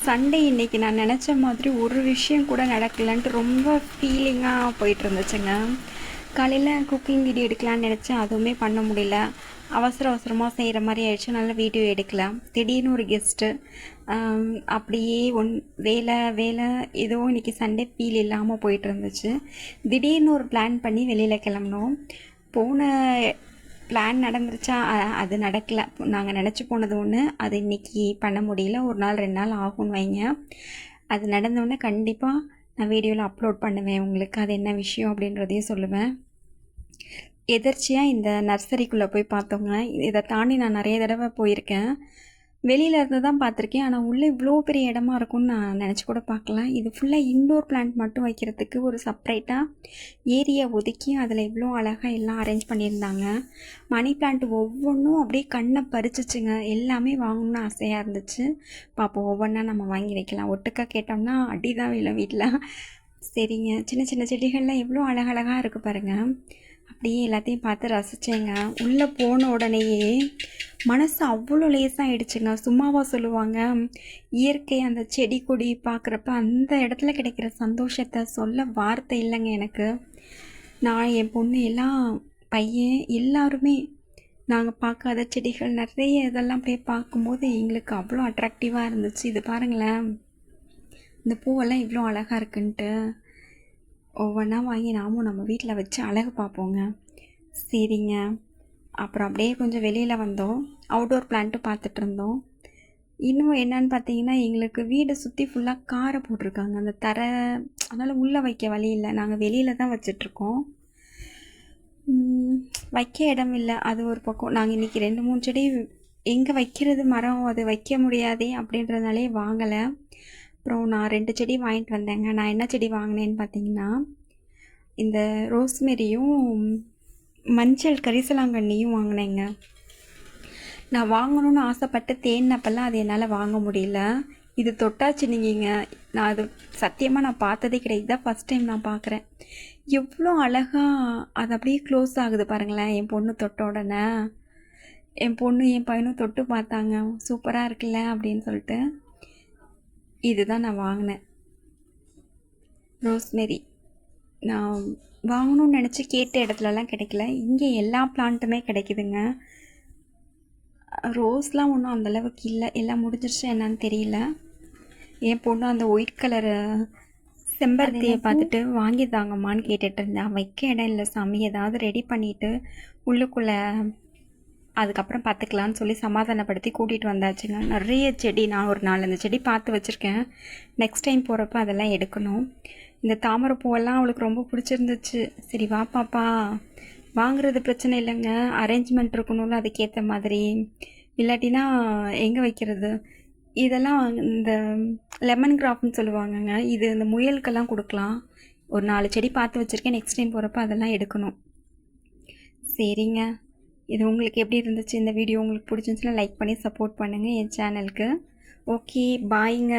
Sunday இன்னைக்கு நான் நினச்ச மாதிரி ஒரு விஷயம் கூட நடக்கலைன்ட்டு ரொம்ப ஃபீலிங்காக போயிட்டு இருந்துச்சுங்க. காலையில் குக்கிங் வீடியோ எடுக்கலான்னு நினச்சேன், அதுவுமே பண்ண முடியல. அவசரமாக செய்கிற மாதிரி ஆயிடுச்சு. நல்ல வீடியோ எடுக்கலாம். திடீர்னு ஒரு கெஸ்ட்டு, அப்படியே வேலை வேலை ஏதோ இன்றைக்கி சண்டே ஃபீல் இல்லாமல் போயிட்டு இருந்துச்சு. திடீர்னு ஒரு பிளான் பண்ணி வெளியில் கிளம்புனோம். போன பிளான் நடந்துருச்சா? அது நடக்கலை. நாங்கள் நினச்சி போனது ஒன்று, அது இன்றைக்கி பண்ண முடியல. ஒரு நாள் 2 நாள் ஆகும்னு வைங்க. அது நடந்தோடனே கண்டிப்பாக நான் வீடியோவில் அப்லோட் பண்ணுவேன் உங்களுக்கு. அது என்ன விஷயம் அப்படின்றதையும் சொல்லுவேன். எதர்ச்சியாக இந்த நர்சரிக்குள்ளே போய் பார்த்தோங்க. இதை தாண்டி நான் நிறைய தடவை போயிருக்கேன். வெளியில் இருந்து தான் பார்த்துருக்கேன். ஆனால் உள்ளே இவ்வளோ பெரிய இடமா இருக்கும்னு நான் நினச்சி கூட பார்க்கல. இது ஃபுல்லாக இன்டோர் பிளான்ட் மட்டும் வைக்கிறதுக்கு ஒரு செப்ரேட்டாக ஏரியா ஒதுக்கி அதில் இவ்வளோ அழகாக எல்லாம் அரேஞ்ச் பண்ணியிருந்தாங்க. மணி பிளான்ட் ஒவ்வொன்றும் அப்படியே கண்ணை பறிச்சிச்சுங்க. எல்லாமே வாங்கணுன்னு ஆசையாக இருந்துச்சு. பார்ப்போம், ஒவ்வொன்றா நம்ம வாங்கி வைக்கலாம். ஒட்டுக்கா கேட்டோம்னா அடி தான் விழும் வீட்டில். சரிங்க, சின்ன சின்ன செடிகள்லாம் எவ்வளோ அழகழகாக இருக்குது பாருங்கள். அப்படியே எல்லாத்தையும் பார்த்து ரசித்தேங்க. உள்ளே போன உடனேயே மனசு அவ்வளோ லேசாகிடுச்சுங்க. சும்மாவா சொல்லுவாங்க, இயற்கை அந்த செடி கொடி பார்க்குறப்ப அந்த இடத்துல கிடைக்கிற சந்தோஷத்தை சொல்ல வார்த்தை இல்லைங்க எனக்கு. நான், என் பொண்ணு, எல்லாம் பையன் எல்லாருமே நாங்கள் பார்க்காத செடிகள் நிறைய இதெல்லாம் அப்படியே பார்க்கும்போது எங்களுக்கு அவ்வளோ அட்ராக்டிவாக இருந்துச்சு. இது பாருங்களேன், இந்த பூவெல்லாம் இவ்வளோ அழகாக இருக்குன்ட்டு ஒவ்வொன்றா வாங்கி நாமும் நம்ம வீட்டில் வச்சு அழகு பார்ப்போங்க. சரிங்க, அப்புறம் அப்படியே கொஞ்சம் வெளியில் வந்தோம். அவுட்டோர் பிளான்ட்டு பார்த்துட்டு இருந்தோம். இன்னும் என்னன்னு பார்த்தீங்கன்னா, எங்களுக்கு வீடை சுற்றி ஃபுல்லாக காரை போட்டிருக்காங்க. அந்த தரை, அதனால் உள்ளே வைக்க வழி இல்லை. நாங்கள் வெளியில் தான் வச்சிட்ருக்கோம். வைக்க இடம் இல்லை, அது ஒரு பக்கம். நாங்கள் இன்றைக்கி 2-3 செடி எங்கே வைக்கிறது, மரம் அது வைக்க முடியாதே அப்படின்றதுனாலே வாங்கலை. அப்புறம் நான் 2 செடி வாங்கிட்டு வந்தேங்க. நான் என்ன செடி வாங்கினேன்னு பார்த்தீங்கன்னா, இந்த ரோஸ்மெரியும் மஞ்சள் கரிசலாங்கண்ணியும் வாங்கினேங்க. நான் வாங்கணும்னு ஆசைப்பட்டு தேடினப்பெல்லாம் அது என்னால் வாங்க முடியல. இது தொட்டாச்சினிங்க. நான் அது சத்தியமாக நான் பார்த்ததே கிடையாது. இதுதான் ஃபஸ்ட் டைம் நான் பார்க்குறேன். எவ்வளோ அழகாக அது அப்படியே க்ளோஸ் ஆகுது பாருங்களேன். என் பொண்ணு தொட்ட உடனே என் பொண்ணு என் பையனும் தொட்டு பார்த்தாங்க. சூப்பராக இருக்குல்ல அப்படின்னு சொல்லிட்டு. இதுதான் நான் வாங்கினேன், ரோஸ்மெரி. நான் வாங்கணும்னு நினச்சி கேட்ட இடத்துலலாம் கிடைக்கல. இங்கே எல்லா பிளான்ட்டுமே கிடைக்குதுங்க. ரோஸ்லாம் ஒன்றும் அந்தளவுக்கு இல்லை, எல்லாம் முடிஞ்சிருச்சு என்னன்னு தெரியல. என் பொண்ணு அந்த ஒயிட் கலரு செம்பருத்தியை பார்த்துட்டு வாங்கி தாங்கம்மான்னு கேட்டுட்டு இருந்தேன். வைக்க இடம் இல்லை சாமி, ஏதாவது ரெடி பண்ணிவிட்டு உள்ளுக்குள்ளே அதுக்கப்புறம் பார்த்துக்கலான்னு சொல்லி சமாதானப்படுத்தி கூட்டிகிட்டு வந்தாச்சுங்க. நிறைய செடி, நான் ஒரு 4-5 செடி பார்த்து வச்சுருக்கேன். நெக்ஸ்ட் டைம் போகிறப்ப அதெல்லாம் எடுக்கணும். இந்த தாமரை பூவெல்லாம் அவளுக்கு ரொம்ப பிடிச்சிருந்துச்சு. சரி வா பாப்பா, வாங்குறது பிரச்சனை இல்லைங்க, அரேஞ்ச்மெண்ட் இருக்கணும்ல அதுக்கேற்ற மாதிரி. இல்லாட்டினா எங்கே வைக்கிறது? இதெல்லாம் இந்த லெமன் கிராஃப்ட்னு சொல்லுவாங்கங்க. இது இந்த முயலுக்கெல்லாம் கொடுக்கலாம். ஒரு 4 செடி பார்த்து வச்சுருக்கேன். நெக்ஸ்ட் டைம் போகிறப்ப அதெல்லாம் எடுக்கணும். சரிங்க, இது உங்களுக்கு எப்படி இருந்துச்சு? இந்த வீடியோ உங்களுக்கு பிடிச்சிருந்துச்சுன்னா லைக் பண்ணி சப்போர்ட் பண்ணுங்கள் என் சேனலுக்கு. ஓகே, பாய்ங்க.